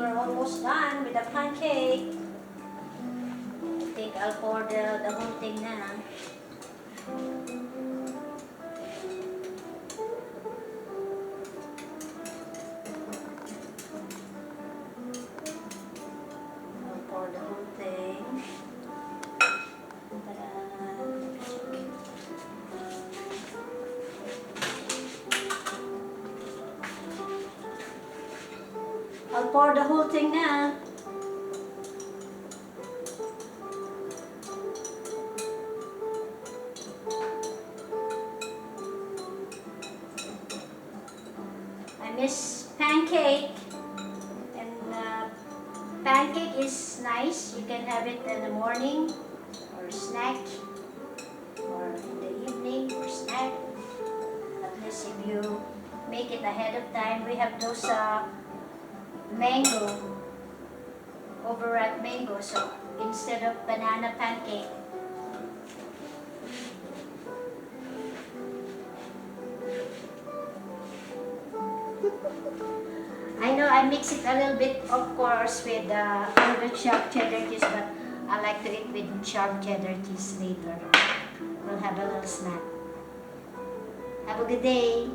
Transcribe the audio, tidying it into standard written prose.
we're almost done with the pancake. I think I'll pour the whole thing now. I'll pour the whole thing. I'll pour the whole thing now. I miss pancake, and pancake is nice. You can have it in the morning or snack, or in the evening or snack. At least if you make it ahead of time. We have those mango, overripe mango, so instead of banana pancake, I know I mix it a little bit, of course, with the sharp cheddar cheese, but I like to eat with sharp cheddar cheese later. We'll have a little snack. Have a good day.